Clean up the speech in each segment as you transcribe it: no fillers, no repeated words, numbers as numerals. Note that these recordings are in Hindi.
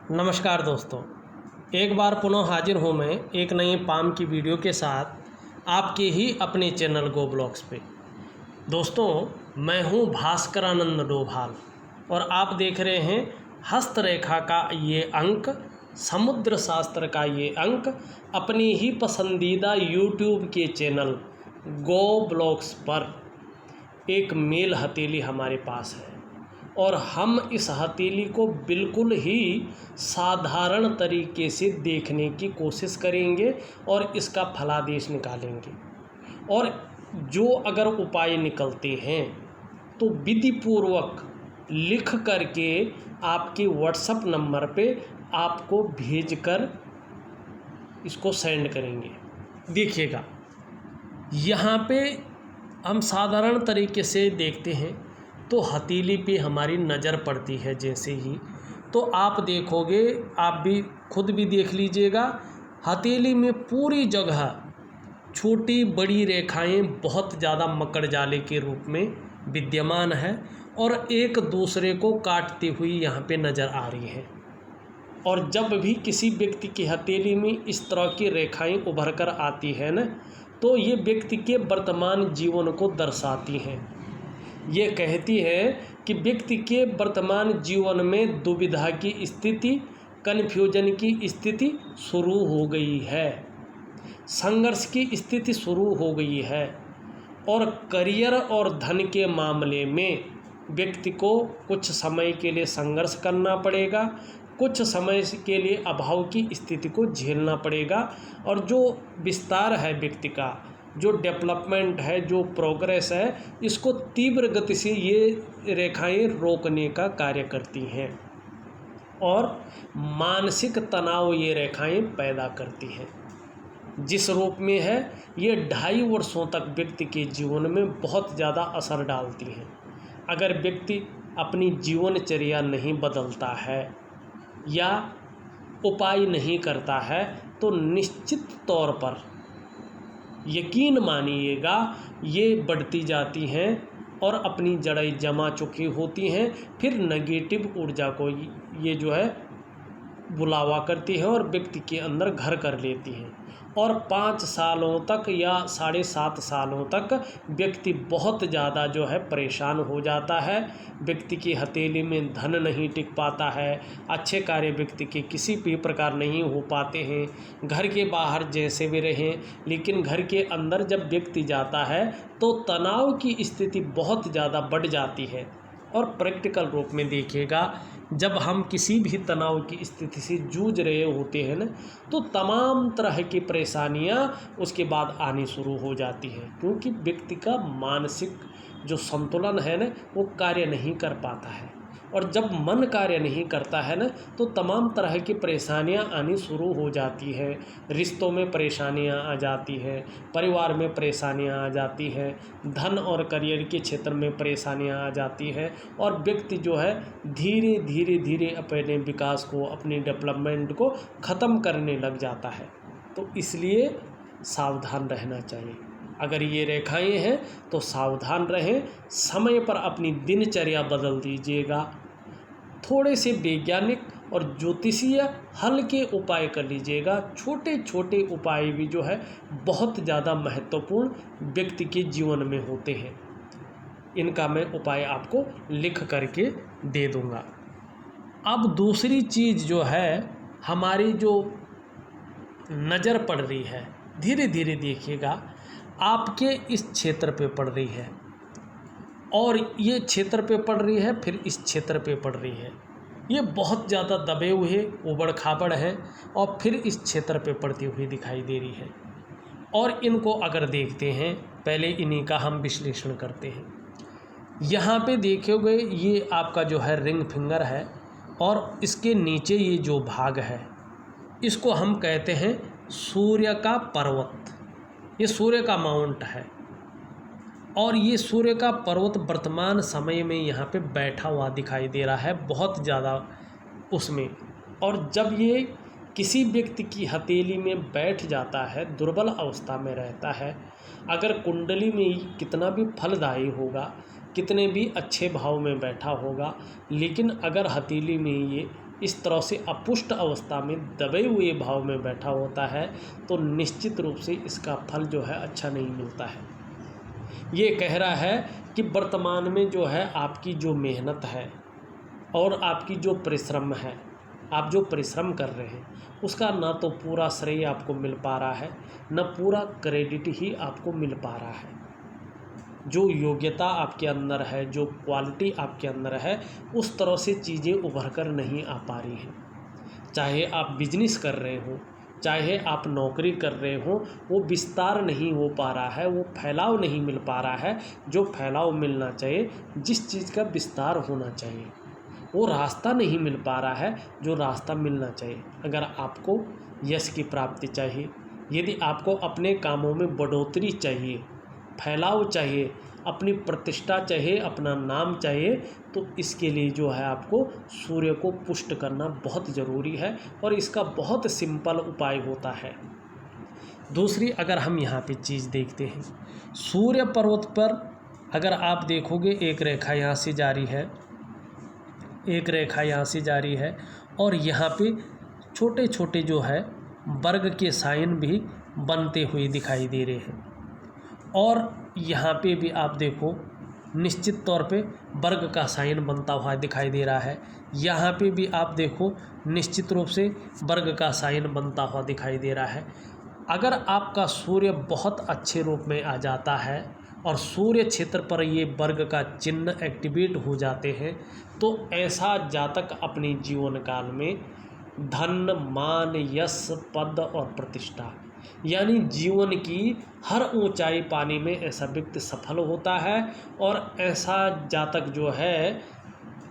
नमस्कार दोस्तों, एक बार पुनः हाजिर हूँ मैं एक नई पाम की वीडियो के साथ आपके ही अपने चैनल गो ब्लॉग्स पे। दोस्तों, मैं हूँ भास्करानंद डोभाल और आप देख रहे हैं हस्तरेखा का ये अंक, समुद्र शास्त्र का ये अंक अपनी ही पसंदीदा यूट्यूब के चैनल गो ब्लॉग्स पर। एक मेल हथेली हमारे पास है और हम इस हथेली को बिल्कुल ही साधारण तरीके से देखने की कोशिश करेंगे और इसका फलादेश निकालेंगे। और जो अगर उपाय निकलते हैं तो विधिपूर्वक लिख करके आपके व्हाट्सएप नंबर पे आपको भेजकर इसको सेंड करेंगे। देखिएगा, यहाँ पे हम साधारण तरीके से देखते हैं तो हथेली पे हमारी नज़र पड़ती है जैसे ही, तो आप देखोगे, आप भी खुद भी देख लीजिएगा, हथेली में पूरी जगह छोटी बड़ी रेखाएं बहुत ज़्यादा मकड़ जाले के रूप में विद्यमान है और एक दूसरे को काटती हुई यहाँ पे नज़र आ रही है। और जब भी किसी व्यक्ति की हथेली में इस तरह की रेखाएं उभर कर आती है न, तो ये व्यक्ति के वर्तमान जीवन को दर्शाती हैं। ये कहती है कि व्यक्ति के वर्तमान जीवन में दुविधा की स्थिति, कन्फ्यूजन की स्थिति शुरू हो गई है, संघर्ष की स्थिति शुरू हो गई है और करियर और धन के मामले में व्यक्ति को कुछ समय के लिए संघर्ष करना पड़ेगा, कुछ समय के लिए अभाव की स्थिति को झेलना पड़ेगा। और जो विस्तार है व्यक्ति का, जो डेवलपमेंट है, जो प्रोग्रेस है, इसको तीव्र गति से ये रेखाएं रोकने का कार्य करती हैं और मानसिक तनाव ये रेखाएं पैदा करती हैं। जिस रूप में है, ये 2.5 वर्षों तक व्यक्ति के जीवन में बहुत ज़्यादा असर डालती हैं। अगर व्यक्ति अपनी जीवनचर्या नहीं बदलता है या उपाय नहीं करता है तो निश्चित तौर पर यकीन मानिएगा ये बढ़ती जाती हैं और अपनी जड़ें जमा चुकी होती हैं। फिर नेगेटिव ऊर्जा को ये जो है बुलावा करती है और व्यक्ति के अंदर घर कर लेती हैं और 5 सालों तक या 7.5 सालों तक व्यक्ति बहुत ज़्यादा जो है परेशान हो जाता है। व्यक्ति की हथेली में धन नहीं टिक पाता है, अच्छे कार्य व्यक्ति के किसी भी प्रकार नहीं हो पाते हैं। घर के बाहर जैसे भी रहें, लेकिन घर के अंदर जब व्यक्ति जाता है तो तनाव की स्थिति बहुत ज़्यादा बढ़ जाती है। और प्रैक्टिकल रूप में देखिएगा, जब हम किसी भी तनाव की स्थिति से जूझ रहे होते हैं ना, तो तमाम तरह की परेशानियां उसके बाद आनी शुरू हो जाती हैं, क्योंकि व्यक्ति का मानसिक जो संतुलन है ना, वो कार्य नहीं कर पाता है। और जब मन कार्य नहीं करता है ना, तो तमाम तरह की परेशानियां आनी शुरू हो जाती है। रिश्तों में परेशानियां आ जाती हैं, परिवार में परेशानियां आ जाती हैं, धन और करियर के क्षेत्र में परेशानियां आ जाती हैं और व्यक्ति जो है धीरे धीरे धीरे अपने विकास को, अपनी डेवलपमेंट को ख़त्म करने लग जाता है। तो इसलिए सावधान रहना चाहिए। अगर ये रेखाएं हैं तो सावधान रहें, समय पर अपनी दिनचर्या बदल दीजिएगा, थोड़े से वैज्ञानिक और ज्योतिषीय हल के उपाय कर लीजिएगा। छोटे छोटे उपाय भी जो है बहुत ज़्यादा महत्वपूर्ण व्यक्ति के जीवन में होते हैं। इनका मैं उपाय आपको लिख करके दे दूँगा। अब दूसरी चीज़ जो है, हमारी जो नज़र पड़ रही है, धीरे धीरे देखिएगा, आपके इस क्षेत्र पे पड़ रही है और ये क्षेत्र पे पड़ रही है, फिर इस क्षेत्र पे पड़ रही है। ये बहुत ज़्यादा दबे हुए उबड़ खाबड़ है और फिर इस क्षेत्र पे पड़ती हुई दिखाई दे रही है। और इनको अगर देखते हैं, पहले इन्हीं का हम विश्लेषण करते हैं। यहाँ पे देखोगे, ये आपका जो है रिंग फिंगर है और इसके नीचे ये जो भाग है, इसको हम कहते हैं सूर्य का पर्वत। ये सूर्य का माउंट है और ये सूर्य का पर्वत वर्तमान समय में यहाँ पे बैठा हुआ दिखाई दे रहा है बहुत ज़्यादा उसमें। और जब ये किसी व्यक्ति की हथेली में बैठ जाता है, दुर्बल अवस्था में रहता है, अगर कुंडली में कितना भी फलदायी होगा, कितने भी अच्छे भाव में बैठा होगा, लेकिन अगर हथेली में ये इस तरह से अपुष्ट अवस्था में दबे हुए भाव में बैठा होता है तो निश्चित रूप से इसका फल जो है अच्छा नहीं मिलता है। ये कह रहा है कि वर्तमान में जो है आपकी जो मेहनत है और आपकी जो परिश्रम है, आप जो परिश्रम कर रहे हैं उसका ना तो पूरा श्रेय आपको मिल पा रहा है, न पूरा क्रेडिट ही आपको मिल पा रहा है। जो योग्यता आपके अंदर है, जो क्वालिटी आपके अंदर है, उस तरह से चीज़ें उभर कर नहीं आ पा रही हैं। चाहे आप बिजनेस कर रहे हो, चाहे आप नौकरी कर रहे हो, वो विस्तार नहीं हो पा रहा है, वो फैलाव नहीं मिल पा रहा है। जो फैलाव मिलना चाहिए, जिस चीज़ का विस्तार होना चाहिए, वो रास्ता नहीं मिल पा रहा है जो रास्ता मिलना चाहिए। अगर आपको यश की प्राप्ति चाहिए, यदि आपको अपने कामों में बढ़ोतरी चाहिए, फैलाव चाहिए, अपनी प्रतिष्ठा चाहिए, अपना नाम चाहिए, तो इसके लिए जो है आपको सूर्य को पुष्ट करना बहुत ज़रूरी है और इसका बहुत सिंपल उपाय होता है। दूसरी अगर हम यहाँ पे चीज़ देखते हैं, सूर्य पर्वत पर अगर आप देखोगे एक रेखा यहाँ से जारी है, एक रेखा यहाँ से जारी है और यहाँ पे छोटे छोटे जो है वर्ग के साइन भी बनते हुए दिखाई दे रहे हैं। और यहाँ पे भी आप देखो निश्चित तौर पे वर्ग का साइन बनता हुआ दिखाई दे रहा है। यहाँ पे भी आप देखो निश्चित रूप से वर्ग का साइन बनता हुआ दिखाई दे रहा है। अगर आपका सूर्य बहुत अच्छे रूप में आ जाता है और सूर्य क्षेत्र पर ये वर्ग का चिन्ह एक्टिवेट हो जाते हैं तो ऐसा जातक अपने जीवन काल में धन, मान, यश, पद और प्रतिष्ठा यानी जीवन की हर ऊंचाई पाने में ऐसा व्यक्ति सफल होता है। और ऐसा जातक जो है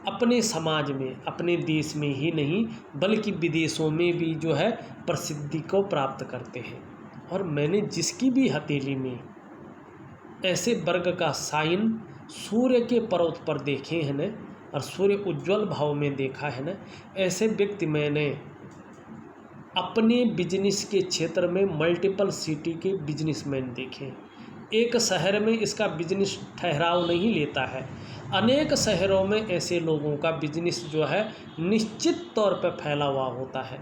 अपने समाज में, अपने देश में ही नहीं बल्कि विदेशों में भी जो है प्रसिद्धि को प्राप्त करते हैं। और मैंने जिसकी भी हथेली में ऐसे वर्ग का साइन सूर्य के पर्वत पर देखे हैं न, और सूर्य उज्ज्वल भाव में देखा है न, ऐसे व्यक्ति मैंने अपने बिजनेस के क्षेत्र में मल्टीपल सिटी के बिजनेसमैन देखे। एक शहर में इसका बिजनेस ठहराव नहीं लेता है, अनेक शहरों में ऐसे लोगों का बिजनेस जो है निश्चित तौर पर फैला हुआ होता है।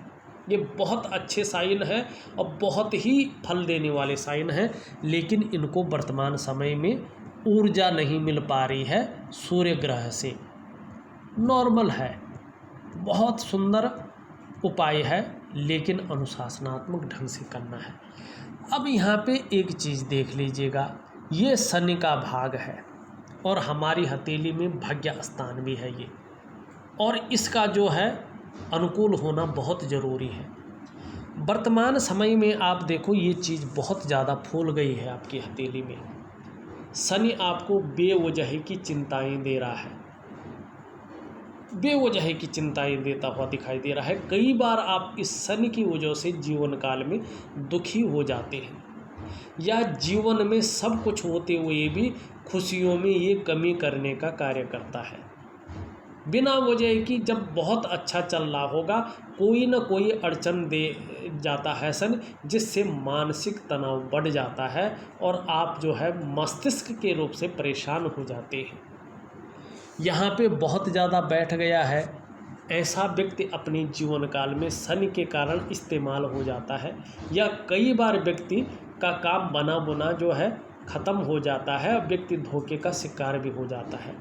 ये बहुत अच्छे साइन है और बहुत ही फल देने वाले साइन हैं, लेकिन इनको वर्तमान समय में ऊर्जा नहीं मिल पा रही है सूर्य ग्रह से। नॉर्मल है, बहुत सुंदर उपाय है, लेकिन अनुशासनात्मक ढंग से करना है। अब यहाँ पे एक चीज़ देख लीजिएगा, ये शनि का भाग है और हमारी हथेली में भाग्य स्थान भी है ये, और इसका जो है अनुकूल होना बहुत ज़रूरी है। वर्तमान समय में आप देखो ये चीज़ बहुत ज़्यादा फूल गई है आपकी हथेली में। शनि आपको बेवजह की चिंताएं दे रहा है, बेवजह की चिंताएं देता हुआ दिखाई दे रहा है। कई बार आप इस शनि की वजह से जीवन काल में दुखी हो जाते हैं, या जीवन में सब कुछ होते हुए भी खुशियों में ये कमी करने का कार्य करता है। बिना वजह की जब बहुत अच्छा चल रहा होगा कोई ना कोई अड़चन दे जाता है शनि, जिससे मानसिक तनाव बढ़ जाता है और आप जो है मस्तिष्क के रूप से परेशान हो जाते हैं। यहाँ पे बहुत ज़्यादा बैठ गया है, ऐसा व्यक्ति अपने जीवन काल में शनि के कारण इस्तेमाल हो जाता है, या कई बार व्यक्ति का काम बना बुना जो है ख़त्म हो जाता है, व्यक्ति धोखे का शिकार भी हो जाता है।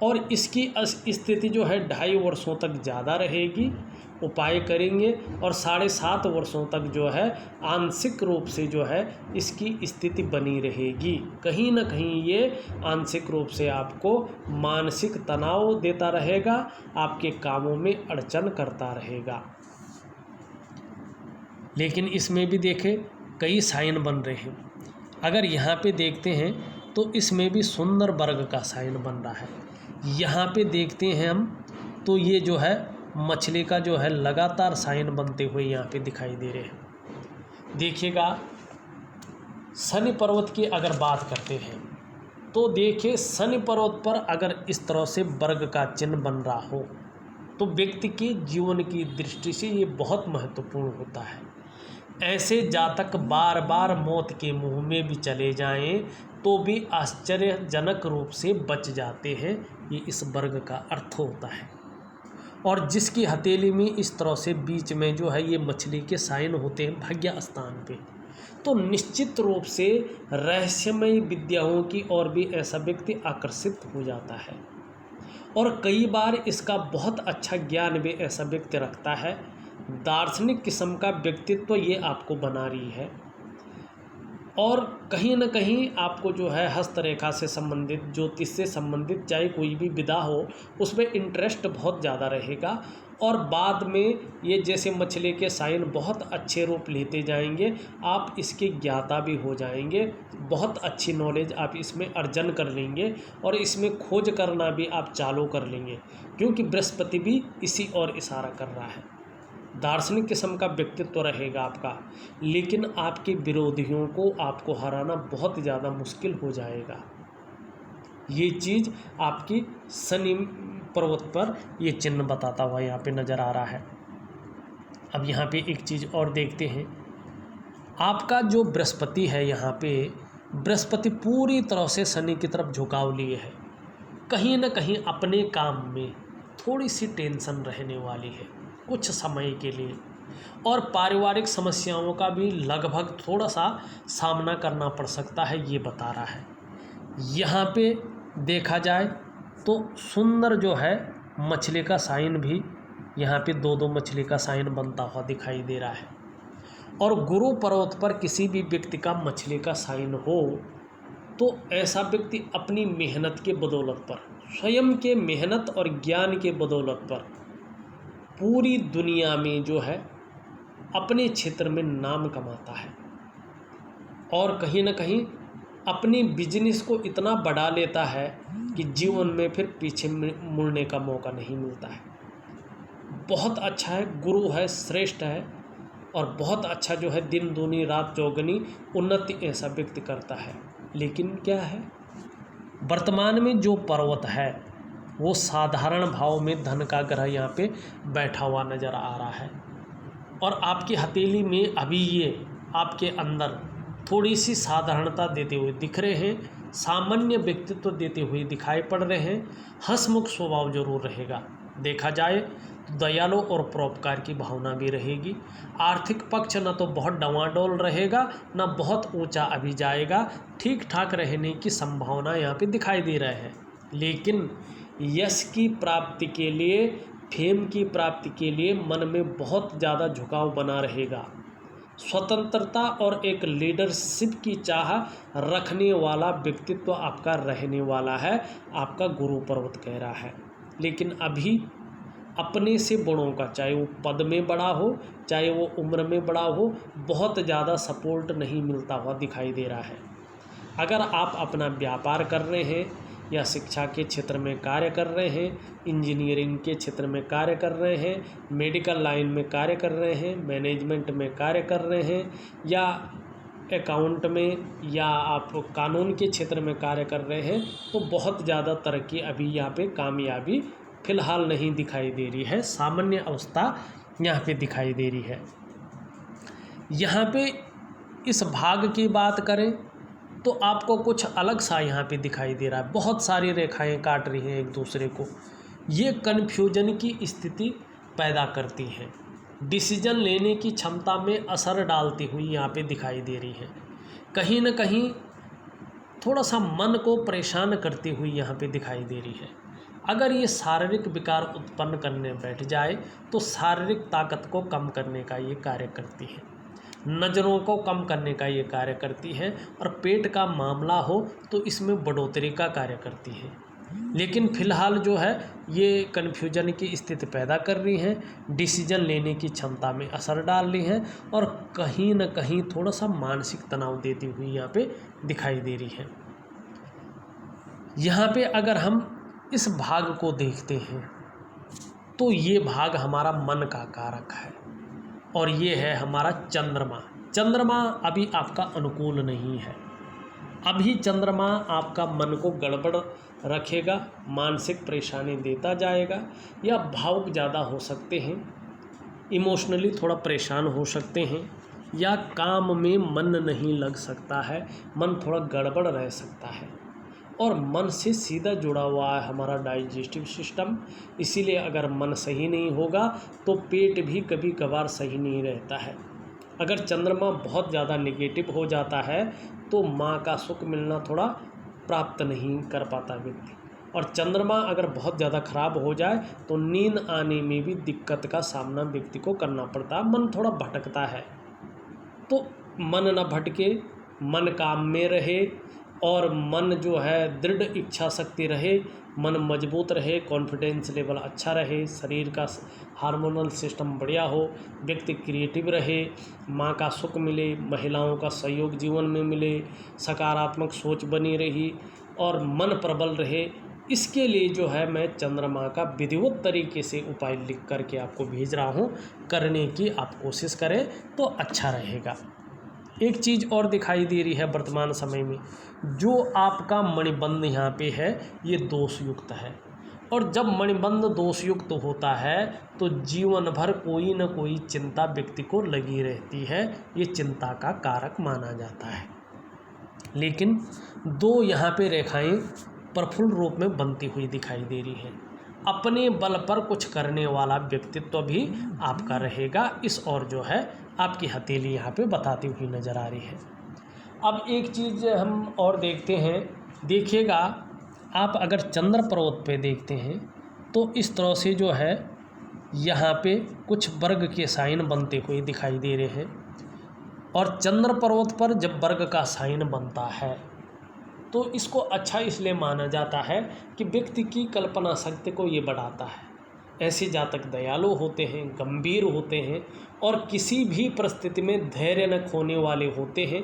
और इसकी स्थिति जो है 2.5 वर्षों तक ज़्यादा रहेगी। उपाय करेंगे और 7.5 वर्षों तक जो है आंशिक रूप से जो है इसकी स्थिति बनी रहेगी। कहीं ना कहीं ये आंशिक रूप से आपको मानसिक तनाव देता रहेगा, आपके कामों में अड़चन करता रहेगा। लेकिन इसमें भी देखें कई साइन बन रहे हैं। अगर यहाँ पे देखते हैं तो इसमें भी सुंदर वर्ग का साइन बन रहा है। यहाँ पे देखते हैं हम तो ये जो है मछली का जो है लगातार साइन बनते हुए यहाँ पे दिखाई दे रहे हैं। देखिएगा शनि पर्वत की अगर बात करते हैं तो देखिए शनि पर्वत पर अगर इस तरह से वर्ग का चिन्ह बन रहा हो तो व्यक्ति के जीवन की दृष्टि से ये बहुत महत्वपूर्ण होता है। ऐसे जातक बार बार मौत के मुंह में भी चले जाएं तो भी आश्चर्यजनक रूप से बच जाते हैं, ये इस वर्ग का अर्थ होता है। और जिसकी हथेली में इस तरह से बीच में जो है ये मछली के साइन होते हैं भाग्य स्थान पे, तो निश्चित रूप से रहस्यमय विद्याओं की ओर भी ऐसा व्यक्ति आकर्षित हो जाता है। और कई बार इसका बहुत अच्छा ज्ञान भी ऐसा व्यक्ति रखता है। दार्शनिक किस्म का व्यक्तित्व ये आपको बना रही है। और कहीं न कहीं आपको जो है हस्तरेखा से संबंधित, ज्योतिष से संबंधित चाहे कोई भी विधा हो, उसमें इंटरेस्ट बहुत ज़्यादा रहेगा। और बाद में ये जैसे मछली के साइन बहुत अच्छे रूप लेते जाएंगे, आप इसके ज्ञाता भी हो जाएंगे। बहुत अच्छी नॉलेज आप इसमें अर्जन कर लेंगे और इसमें खोज करना भी आप चालू कर लेंगे, क्योंकि बृहस्पति भी इसी ओर इशारा कर रहा है। दार्शनिक किस्म का व्यक्तित्व रहेगा आपका, लेकिन आपके विरोधियों को आपको हराना बहुत ज़्यादा मुश्किल हो जाएगा। ये चीज़ आपकी शनि पर्वत पर ये चिन्ह बताता हुआ यहाँ पे नज़र आ रहा है। अब यहाँ पे एक चीज़ और देखते हैं, आपका जो बृहस्पति है, यहाँ पे बृहस्पति पूरी तरह से शनि की तरफ झुकाव लिए है। कहीं न कहीं अपने काम में थोड़ी सी टेंशन रहने वाली है कुछ समय के लिए, और पारिवारिक समस्याओं का भी लगभग थोड़ा सा सामना करना पड़ सकता है, ये बता रहा है। यहाँ पे देखा जाए तो सुंदर जो है मछली का साइन भी यहाँ पे दो मछली का साइन बनता हुआ दिखाई दे रहा है। और गुरु पर्वत पर किसी भी व्यक्ति का मछली का साइन हो तो ऐसा व्यक्ति अपनी मेहनत के बदौलत पर, स्वयं के मेहनत और ज्ञान के बदौलत पर पूरी दुनिया में जो है अपने क्षेत्र में नाम कमाता है, और कहीं ना कहीं अपनी बिजनेस को इतना बढ़ा लेता है कि जीवन में फिर पीछे मुड़ने का मौका नहीं मिलता है। बहुत अच्छा है, गुरु है, श्रेष्ठ है, और बहुत अच्छा जो है दिन दूनी रात चौगनी उन्नति ऐसा व्यक्ति करता है। लेकिन क्या है, वर्तमान में जो पर्वत है वो साधारण भाव में धन का ग्रह यहाँ पे बैठा हुआ नज़र आ रहा है, और आपकी हथेली में अभी ये आपके अंदर थोड़ी सी साधारणता देते हुए दिख रहे हैं, सामान्य व्यक्तित्व देते हुए दिखाई पड़ रहे हैं। हंसमुख स्वभाव जरूर रहेगा। देखा जाए तो दयालु और परोपकार की भावना भी रहेगी। आर्थिक पक्ष न तो बहुत डवाडोल रहेगा, न बहुत ऊंचा अभी जाएगा, ठीक ठाक रहने की संभावना यहाँ पे दिखाई दे रहा है। लेकिन यश की प्राप्ति के लिए, फेम की प्राप्ति के लिए मन में बहुत ज़्यादा झुकाव बना रहेगा। स्वतंत्रता और एक लीडरशिप की चाह रखने वाला व्यक्तित्व आपका रहने वाला है, आपका गुरु पर्वत कह रहा है। लेकिन अभी अपने से बड़ों का, चाहे वो पद में बड़ा हो, चाहे वो उम्र में बड़ा हो, बहुत ज़्यादा सपोर्ट नहीं मिलता हुआ दिखाई दे रहा है। अगर आप अपना व्यापार कर रहे हैं या शिक्षा के क्षेत्र में कार्य कर रहे हैं, इंजीनियरिंग के क्षेत्र में कार्य कर रहे हैं, मेडिकल लाइन में कार्य कर रहे हैं, मैनेजमेंट में कार्य कर रहे हैं, या अकाउंट में, या आप कानून के क्षेत्र में कार्य कर रहे हैं, तो बहुत ज़्यादा तरक्की अभी यहाँ पे कामयाबी फ़िलहाल नहीं दिखाई दे रही है। सामान्य अवस्था यहाँ पे दिखाई दे रही है। यहाँ पे इस भाग की बात करें तो आपको कुछ अलग सा यहाँ पे दिखाई दे रहा है। बहुत सारी रेखाएं काट रही हैं एक दूसरे को। ये कन्फ्यूजन की स्थिति पैदा करती हैं, डिसीजन लेने की क्षमता में असर डालती हुई यहाँ पे दिखाई दे रही है। कहीं न कहीं थोड़ा सा मन को परेशान करती हुई यहाँ पे दिखाई दे रही है। अगर ये शारीरिक विकार उत्पन्न करने बैठ जाए तो शारीरिक ताकत को कम करने का ये कार्य करती है, नज़रों को कम करने का ये कार्य करती है, और पेट का मामला हो तो इसमें बढ़ोतरी का कार्य करती है। लेकिन फ़िलहाल जो है ये कन्फ्यूजन की स्थिति पैदा कर रही हैं, डिसीजन लेने की क्षमता में असर डाल रही हैं, और कहीं न कहीं थोड़ा सा मानसिक तनाव देती हुई यहाँ पे दिखाई दे रही है। यहाँ पे अगर हम इस भाग को देखते हैं तो ये भाग हमारा मन का कारक है, और ये है हमारा चंद्रमा। चंद्रमा अभी आपका अनुकूल नहीं है। अभी चंद्रमा आपका मन को गड़बड़ रखेगा, मानसिक परेशानी देता जाएगा, या भावुक ज़्यादा हो सकते हैं, इमोशनली थोड़ा परेशान हो सकते हैं, या काम में मन नहीं लग सकता है, मन थोड़ा गड़बड़ रह सकता है। और मन से सीधा जुड़ा हुआ है हमारा डाइजेस्टिव सिस्टम। इसीलिए अगर मन सही नहीं होगा तो पेट भी कभी कभार सही नहीं रहता है। अगर चंद्रमा बहुत ज़्यादा नेगेटिव हो जाता है तो माँ का सुख मिलना थोड़ा प्राप्त नहीं कर पाता व्यक्ति, और चंद्रमा अगर बहुत ज़्यादा खराब हो जाए तो नींद आने में भी दिक्कत का सामना व्यक्ति को करना पड़ता है। मन थोड़ा भटकता है, तो मन न भटके, मन काम में रहे और मन जो है दृढ़ इच्छा शक्ति रहे, मन मजबूत रहे, कॉन्फिडेंस लेवल अच्छा रहे, शरीर का हार्मोनल सिस्टम बढ़िया हो, व्यक्ति क्रिएटिव रहे, माँ का सुख मिले, महिलाओं का सहयोग जीवन में मिले, सकारात्मक सोच बनी रही और मन प्रबल रहे। इसके लिए जो है मैं चंद्रमा का विधिवत तरीके से उपाय लिख करके आपको भेज रहा हूँ, करने की आप कोशिश करें तो अच्छा रहेगा। एक चीज़ और दिखाई दे रही है वर्तमान समय में, जो आपका मणिबंध यहाँ पे है ये दोषयुक्त है, और जब मणिबंध दोषयुक्त होता है तो जीवन भर कोई न कोई चिंता व्यक्ति को लगी रहती है, ये चिंता का कारक माना जाता है। लेकिन दो यहाँ पे रेखाएं प्रफुल्ल रूप में बनती हुई दिखाई दे रही हैं, अपने बल पर कुछ करने वाला व्यक्तित्व भी आपका रहेगा। इस और जो है आपकी हथेली यहाँ पे बताती हुई नज़र आ रही है। अब एक चीज़ हम और देखते हैं, देखिएगा आप अगर चंद्र पर्वत पे देखते हैं तो इस तरह से जो है यहाँ पे कुछ वर्ग के साइन बनते हुए दिखाई दे रहे हैं, और चंद्र पर्वत पर जब वर्ग का साइन बनता है तो इसको अच्छा इसलिए माना जाता है कि व्यक्ति की कल्पना शक्ति को ये बढ़ाता है। ऐसे जातक दयालु होते हैं, गंभीर होते हैं और किसी भी परिस्थिति में धैर्य न खोने वाले होते हैं।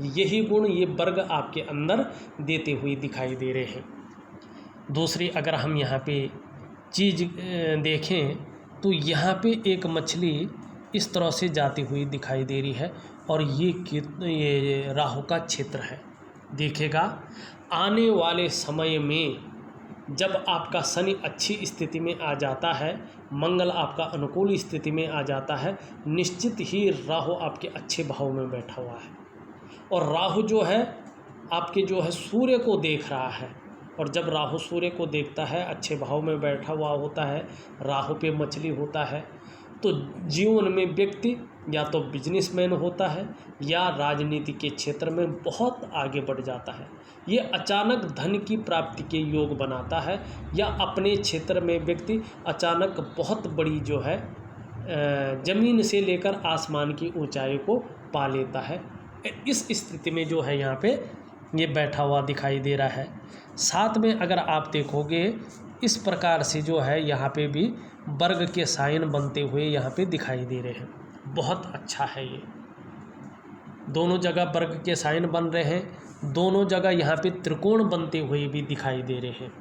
यही गुण ये वर्ग आपके अंदर देते हुए दिखाई दे रहे हैं। दूसरी अगर हम यहाँ पे चीज़ देखें तो यहाँ पे एक मछली इस तरह से जाती हुई दिखाई दे रही है, और ये राहु का क्षेत्र है। देखिएगा आने वाले समय में जब आपका शनि अच्छी स्थिति में आ जाता है, मंगल आपका अनुकूल स्थिति में आ जाता है, निश्चित ही राहु आपके अच्छे भाव में बैठा हुआ है, और राहु जो है आपके जो है सूर्य को देख रहा है, और जब राहु सूर्य को देखता है अच्छे भाव में बैठा हुआ होता है, राहु पे मछली होता है, तो जीवन में व्यक्ति या तो बिजनेसमैन होता है या राजनीति के क्षेत्र में बहुत आगे बढ़ जाता है। ये अचानक धन की प्राप्ति के योग बनाता है, या अपने क्षेत्र में व्यक्ति अचानक बहुत बड़ी जो है ज़मीन से लेकर आसमान की ऊंचाई को पा लेता है। इस स्थिति में जो है यहाँ पे ये बैठा हुआ दिखाई दे रहा है। साथ में अगर आप देखोगे इस प्रकार से जो है यहाँ पे भी वर्ग के साइन बनते हुए यहाँ पे दिखाई दे रहे हैं। बहुत अच्छा है ये, दोनों जगह वर्ग के साइन बन रहे हैं, दोनों जगह यहाँ पे त्रिकोण बनते हुए भी दिखाई दे रहे हैं।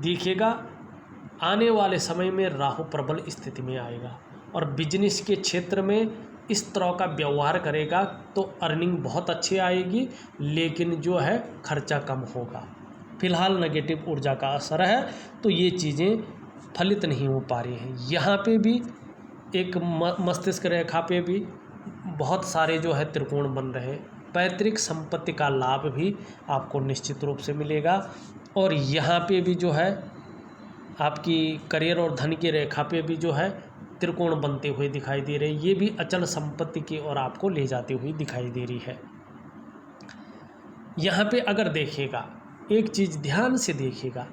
देखिएगा आने वाले समय में राहु प्रबल स्थिति में आएगा, और बिजनेस के क्षेत्र में इस तरह का व्यवहार करेगा तो अर्निंग बहुत अच्छी आएगी, लेकिन जो है खर्चा कम होगा। फिलहाल नेगेटिव ऊर्जा का असर है तो ये चीज़ें फलित नहीं हो पा रही हैं। यहाँ पे भी एक मस्तिष्क रेखा पे भी बहुत सारे जो है त्रिकोण बन रहे हैं। पैतृक संपत्ति का लाभ भी आपको निश्चित रूप से मिलेगा, और यहाँ पे भी जो है आपकी करियर और धन की रेखा पे भी जो है त्रिकोण बनते हुए दिखाई दे रहे हैं। ये भी अचल संपत्ति की ओर आपको ले जाती हुई दिखाई दे रही है। यहाँ पे अगर देखिएगा एक चीज़ ध्यान से देखिएगा,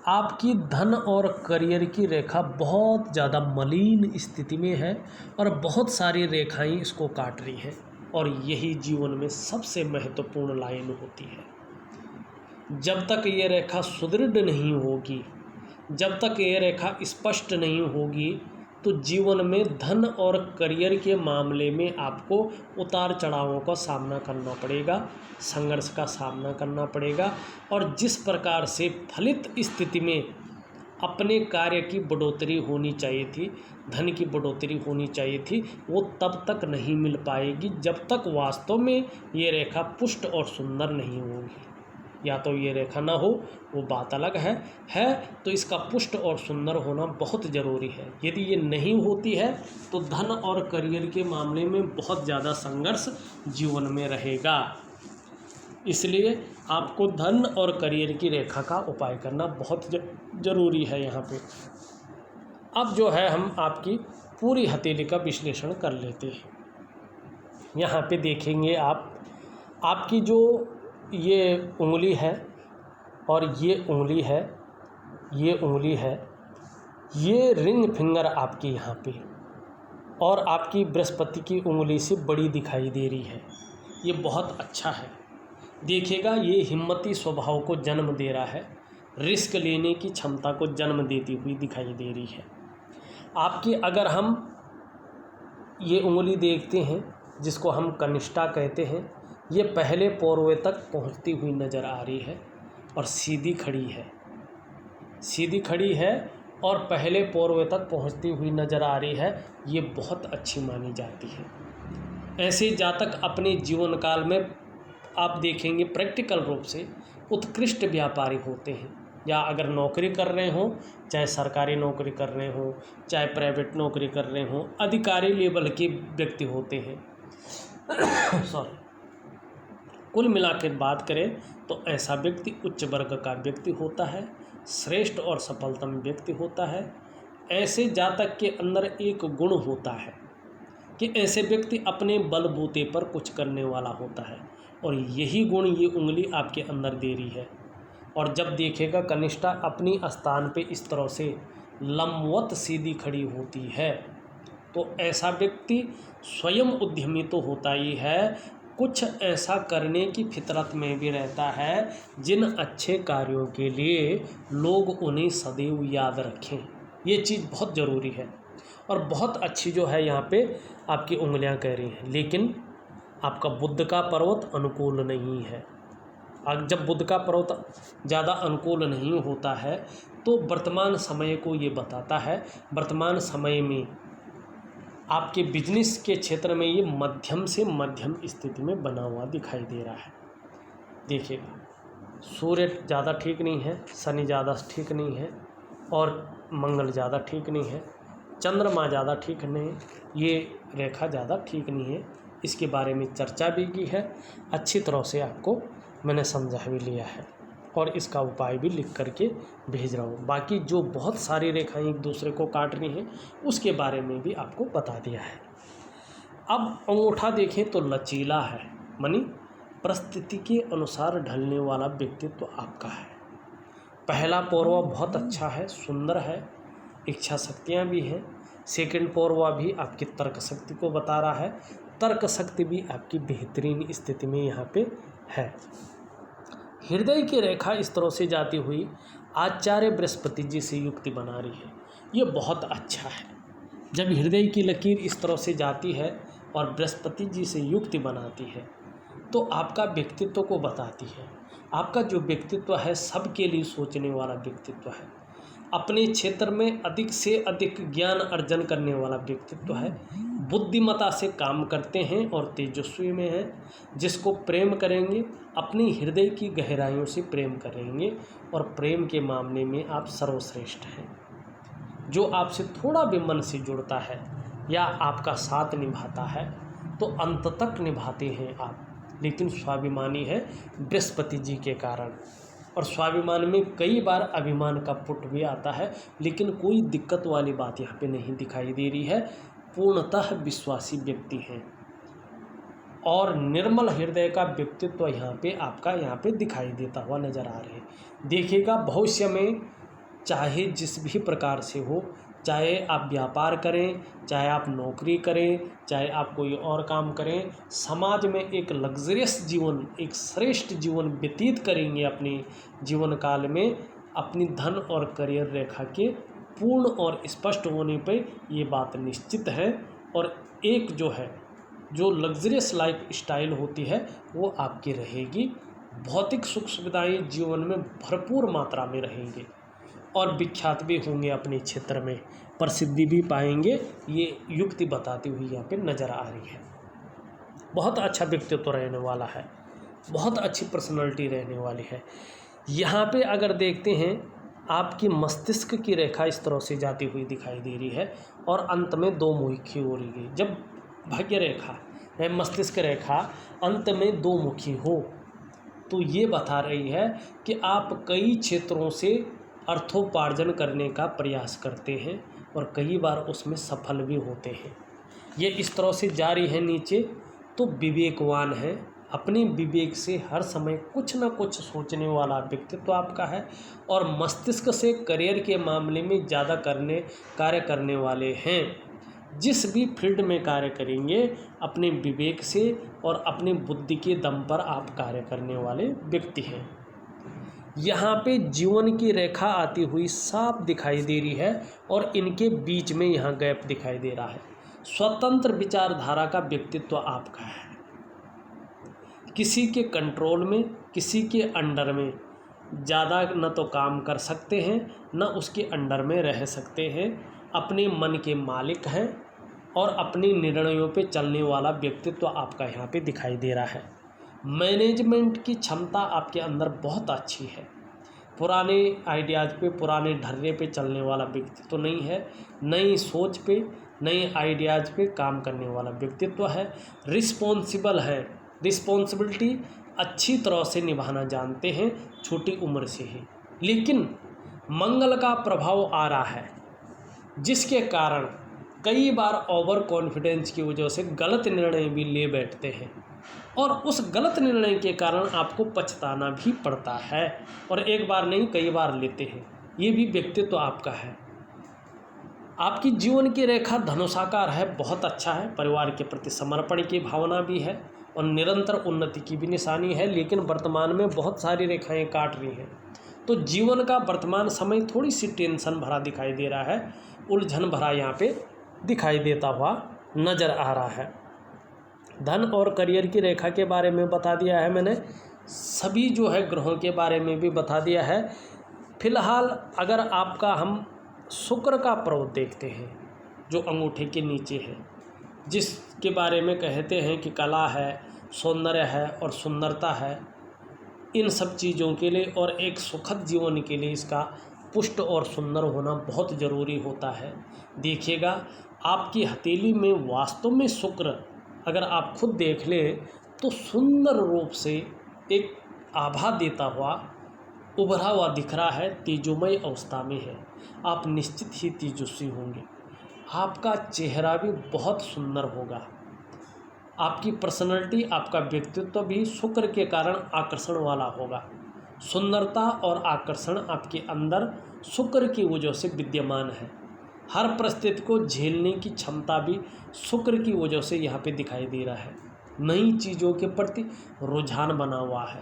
आपकी धन और करियर की रेखा बहुत ज़्यादा मलिन स्थिति में है, और बहुत सारी रेखाएं इसको काट रही हैं, और यही जीवन में सबसे महत्वपूर्ण लाइन होती है। जब तक ये रेखा सुदृढ़ नहीं होगी, जब तक ये रेखा स्पष्ट नहीं होगी, तो जीवन में धन और करियर के मामले में आपको उतार चढ़ावों का सामना करना पड़ेगा, संघर्ष का सामना करना पड़ेगा, और जिस प्रकार से फलित स्थिति में अपने कार्य की बढ़ोतरी होनी चाहिए थी, धन की बढ़ोतरी होनी चाहिए थी, वो तब तक नहीं मिल पाएगी जब तक वास्तव में ये रेखा पुष्ट और सुंदर नहीं होगी। या तो ये रेखा ना हो, वो बात अलग है तो इसका पुष्ट और सुंदर होना बहुत ज़रूरी है। यदि ये नहीं होती है तो धन और करियर के मामले में बहुत ज़्यादा संघर्ष जीवन में रहेगा। इसलिए आपको धन और करियर की रेखा का उपाय करना बहुत ज़रूरी है यहाँ पे। अब जो है हम आपकी पूरी हथेली का विश्लेषण कर लेते हैं। यहाँ पे देखेंगे आप, आपकी जो ये उंगली है और ये उंगली है, ये उंगली है, ये रिंग फिंगर आपकी यहाँ पे, और आपकी बृहस्पति की उंगली से बड़ी दिखाई दे रही है। ये बहुत अच्छा है। देखिएगा, ये हिम्मती स्वभाव को जन्म दे रहा है, रिस्क लेने की क्षमता को जन्म देती हुई दिखाई दे रही है आपकी। अगर हम ये उंगली देखते हैं जिसको हम कनिष्ठा कहते हैं, ये पहले पोरवे तक पहुंचती हुई नज़र आ रही है और सीधी खड़ी है, सीधी खड़ी है और पहले पोरवे तक पहुंचती हुई नज़र आ रही है। ये बहुत अच्छी मानी जाती है। ऐसे जातक अपने जीवन काल में आप देखेंगे प्रैक्टिकल रूप से उत्कृष्ट व्यापारी होते हैं, या अगर नौकरी कर रहे हों, चाहे सरकारी नौकरी कर रहे हों, चाहे प्राइवेट नौकरी कर रहे हों, अधिकारी लेवल के व्यक्ति होते हैं। सॉरी, कुल मिलाकर बात करें तो ऐसा व्यक्ति उच्च वर्ग का व्यक्ति होता है, श्रेष्ठ और सफलतम व्यक्ति होता है। ऐसे जातक के अंदर एक गुण होता है कि ऐसे व्यक्ति अपने बलबूते पर कुछ करने वाला होता है, और यही गुण ये उंगली आपके अंदर दे रही है। और जब देखेगा कनिष्ठा अपनी स्थान पे इस तरह से लंबवत सीधी खड़ी होती है, तो ऐसा व्यक्ति स्वयं उद्यमी तो होता ही है, कुछ ऐसा करने की फितरत में भी रहता है जिन अच्छे कार्यों के लिए लोग उन्हें सदैव याद रखें। ये चीज़ बहुत ज़रूरी है और बहुत अच्छी जो है यहाँ पे आपकी उंगलियां कह रही हैं। लेकिन आपका बुध का पर्वत अनुकूल नहीं है। जब बुध का पर्वत ज़्यादा अनुकूल नहीं होता है तो वर्तमान समय को ये बताता है, वर्तमान समय में आपके बिजनेस के क्षेत्र में ये मध्यम से मध्यम स्थिति में बना हुआ दिखाई दे रहा है। देखिएगा, सूर्य ज़्यादा ठीक नहीं है, शनि ज़्यादा ठीक नहीं है, और मंगल ज़्यादा ठीक नहीं है, चंद्रमा ज़्यादा ठीक नहीं है, ये रेखा ज़्यादा ठीक नहीं है। इसके बारे में चर्चा भी की है, अच्छी तरह से आपको मैंने समझा भी लिया है और इसका उपाय भी लिख करके भेज रहा हूँ। बाकी जो बहुत सारी रेखाएं एक दूसरे को काट रही हैं उसके बारे में भी आपको बता दिया है। अब अंगूठा देखें तो लचीला है, मानी परिस्थिति के अनुसार ढलने वाला व्यक्तित्व आपका है। पहला पौरवा बहुत अच्छा है, सुंदर है, इच्छा शक्तियाँ भी हैं। सेकंड पौरवा भी आपकी तर्क शक्ति को बता रहा है, तर्क शक्ति भी आपकी बेहतरीन स्थिति में यहाँ पे है। हृदय की रेखा इस तरह से जाती हुई आचार्य बृहस्पति जी से युक्ति बना रही है। ये बहुत अच्छा है। जब हृदय की लकीर इस तरह से जाती है और बृहस्पति जी से युक्ति बनाती है तो आपका व्यक्तित्व को बताती है। आपका जो व्यक्तित्व है सबके लिए सोचने वाला व्यक्तित्व है, अपने क्षेत्र में अधिक से अधिक ज्ञान अर्जन करने वाला व्यक्तित्व है, बुद्धिमता से काम करते हैं और तेजस्वी में हैं। जिसको प्रेम करेंगे अपनी हृदय की गहराइयों से प्रेम करेंगे और प्रेम के मामले में आप सर्वश्रेष्ठ हैं। जो आपसे थोड़ा भी मन से जुड़ता है या आपका साथ निभाता है तो अंत तक निभाते हैं आप, लेकिन स्वाभिमानी है बृहस्पति जी के कारण। और स्वाभिमान में कई बार अभिमान का पुट भी आता है, लेकिन कोई दिक्कत वाली बात यहाँ पे नहीं दिखाई दे रही है। पूर्णतः विश्वासी व्यक्ति हैं और निर्मल हृदय का व्यक्तित्व यहाँ पे आपका यहाँ पे दिखाई देता हुआ नज़र आ रहे हैं। देखिएगा, भविष्य में चाहे जिस भी प्रकार से हो, चाहे आप व्यापार करें, चाहे आप नौकरी करें, चाहे आप कोई और काम करें, समाज में एक लग्जरियस जीवन, एक श्रेष्ठ जीवन व्यतीत करेंगे अपने जीवन काल में, अपनी धन और करियर रेखा के पूर्ण और स्पष्ट होने पे ये बात निश्चित है। और एक जो है जो लग्जरियस लाइफ स्टाइल होती है वो आपकी रहेगी। भौतिक सुख सुविधाएं जीवन में भरपूर मात्रा में रहेंगे और विख्यात भी होंगे, अपने क्षेत्र में प्रसिद्धि भी पाएंगे। ये युक्ति बताती हुई यहाँ पे नज़र आ रही है। बहुत अच्छा व्यक्तित्व रहने वाला है, बहुत अच्छी पर्सनालिटी रहने वाली है। यहाँ पे अगर देखते हैं आपकी मस्तिष्क की रेखा इस तरह से जाती हुई दिखाई दे रही है और अंत में दो मुखी हो रही है। जब भाग्य रेखा है, मस्तिष्क रेखा अंत में दो मुखी हो तो ये बता रही है कि आप कई क्षेत्रों से अर्थोपार्जन करने का प्रयास करते हैं और कई बार उसमें सफल भी होते हैं। ये इस तरह से जारी है नीचे, तो विवेकवान है, अपने विवेक से हर समय कुछ ना कुछ सोचने वाला व्यक्तित्व आपका है और मस्तिष्क से करियर के मामले में ज़्यादा कार्य करने वाले हैं। जिस भी फील्ड में कार्य करेंगे अपने विवेक से और अपनी बुद्धि के दम पर आप कार्य करने वाले व्यक्ति हैं। यहाँ पे जीवन की रेखा आती हुई साफ दिखाई दे रही है और इनके बीच में यहाँ गैप दिखाई दे रहा है। स्वतंत्र विचारधारा का व्यक्तित्व आपका है, किसी के कंट्रोल में, किसी के अंडर में ज़्यादा न तो काम कर सकते हैं न उसके अंडर में रह सकते हैं। अपने मन के मालिक हैं और अपने निर्णयों पे चलने वाला व्यक्तित्व आपका यहाँ पे दिखाई दे रहा है। मैनेजमेंट की क्षमता आपके अंदर बहुत अच्छी है। पुराने आइडियाज़ पे, पुराने ढर्रे पे चलने वाला व्यक्तित्व नहीं है, नई सोच पे, नए आइडियाज़ पे काम करने वाला व्यक्तित्व है। रिस्पॉन्सिबल है, रिस्पॉन्सिबिलिटी अच्छी तरह से निभाना जानते हैं छोटी उम्र से ही। लेकिन मंगल का प्रभाव आ रहा है जिसके कारण कई बार ओवर कॉन्फिडेंस की वजह से गलत निर्णय भी ले बैठते हैं और उस गलत निर्णय के कारण आपको पछताना भी पड़ता है और एक बार नहीं कई बार लेते हैं। ये भी व्यक्तित्व आपका है। आपकी जीवन की रेखा धनुषाकार है, बहुत अच्छा है। परिवार के प्रति समर्पण की भावना भी है और निरंतर उन्नति की भी निशानी है, लेकिन वर्तमान में बहुत सारी रेखाएं काट रही हैं। तो जीवन का वर्तमान समय थोड़ी सी टेंशन भरा दिखाई दे रहा है, उलझन भरा यहाँ पे दिखाई देता हुआ नज़र आ रहा है। धन और करियर की रेखा के बारे में बता दिया है मैंने, सभी जो है ग्रहों के बारे में भी बता दिया है। फिलहाल अगर आपका हम शुक्र का पर्व देखते हैं जो अंगूठे के नीचे है, जिसके बारे में कहते हैं कि कला है, सौंदर्य है और सुंदरता है, इन सब चीज़ों के लिए और एक सुखद जीवन के लिए इसका पुष्ट और सुंदर होना बहुत ज़रूरी होता है। देखिएगा आपकी हथेली में वास्तव में शुक्र अगर आप खुद देख लें तो सुंदर रूप से एक आभा देता हुआ उभरा हुआ दिख रहा है, तेजोमय अवस्था में है। आप निश्चित ही तेजस्वी होंगे, आपका चेहरा भी बहुत सुंदर होगा, आपकी पर्सनैलिटी, आपका व्यक्तित्व भी शुक्र के कारण आकर्षण वाला होगा। सुंदरता और आकर्षण आपके अंदर शुक्र की वजह से विद्यमान है। हर परिस्थिति को झेलने की क्षमता भी शुक्र की वजह से यहाँ पे दिखाई दे रहा है। नई चीज़ों के प्रति रुझान बना हुआ है।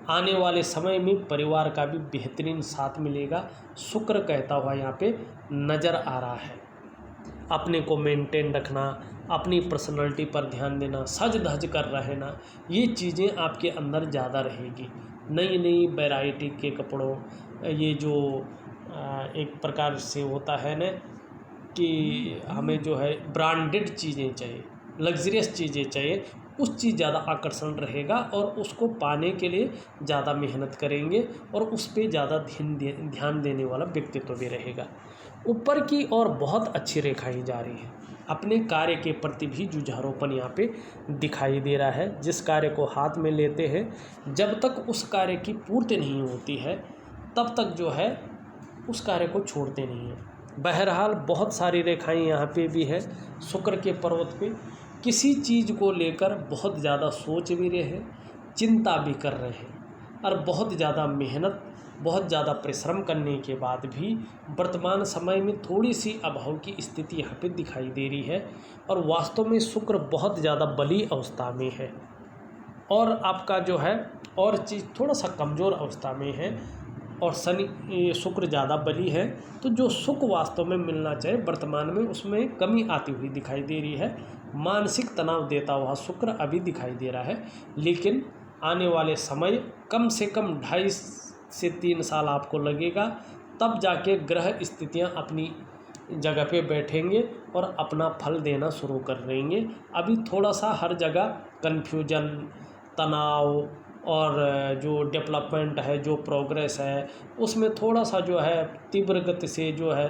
आने वाले समय में परिवार का भी बेहतरीन साथ मिलेगा, शुक्र कहता हुआ यहाँ पे नज़र आ रहा है। अपने को मेंटेन रखना, अपनी पर्सनालिटी पर ध्यान देना, सज धज कर रहना, ये चीज़ें आपके अंदर ज़्यादा रहेगी। नई नई वैरायटी के कपड़ों, ये जो एक प्रकार से होता है ना कि हमें जो है ब्रांडेड चीज़ें चाहिए, लग्जरियस चीज़ें चाहिए, उस चीज़ ज़्यादा आकर्षण रहेगा और उसको पाने के लिए ज़्यादा मेहनत करेंगे और उस पर ज़्यादा ध्यान देने वाला व्यक्तित्व भी रहेगा। ऊपर की ओर बहुत अच्छी रेखाएं जा रही हैं। अपने कार्य के प्रति भी जुझारूपन यहाँ पे दिखाई दे रहा है। जिस कार्य को हाथ में लेते हैं जब तक उस कार्य की पूर्ति नहीं होती है तब तक जो है उस कार्य को छोड़ते नहीं हैं। बहरहाल बहुत सारी रेखाएं यहाँ पे भी है। शुक्र के पर्वत पे किसी चीज़ को लेकर बहुत ज़्यादा सोच भी रहे हैं, चिंता भी कर रहे हैं और बहुत ज़्यादा मेहनत, बहुत ज़्यादा परिश्रम करने के बाद भी वर्तमान समय में थोड़ी सी अभाव की स्थिति यहाँ पे दिखाई दे रही है और वास्तव में शुक्र बहुत ज़्यादा बली अवस्था में है और आपका जो है और चीज़ थोड़ा सा कमज़ोर अवस्था में है और शनि शुक्र ज़्यादा बली है। तो जो सुख वास्तव में मिलना चाहिए वर्तमान में उसमें कमी आती हुई दिखाई दे रही है। मानसिक तनाव देता हुआ शुक्र अभी दिखाई दे रहा है, लेकिन आने वाले समय कम से कम 2.5 से 3 साल आपको लगेगा, तब जाके ग्रह स्थितियां अपनी जगह पे बैठेंगे और अपना फल देना शुरू कर देंगे। अभी थोड़ा सा हर जगह कन्फ्यूजन, तनाव और जो डेवलपमेंट है, जो प्रोग्रेस है, उसमें थोड़ा सा जो है तीव्र गति से जो है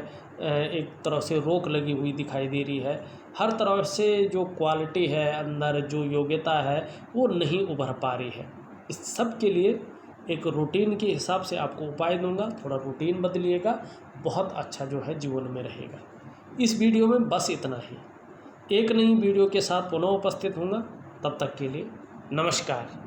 एक तरह से रोक लगी हुई दिखाई दे रही है। हर तरह से जो क्वालिटी है अंदर, जो योग्यता है वो नहीं उभर पा रही है। इस सब के लिए एक रूटीन के हिसाब से आपको उपाय दूंगा। थोड़ा रूटीन बदलिएगा, बहुत अच्छा जो है जीवन में रहेगा। इस वीडियो में बस इतना ही। एक नई वीडियो के साथ पुनः उपस्थित होऊंगा। तब तक के लिए नमस्कार।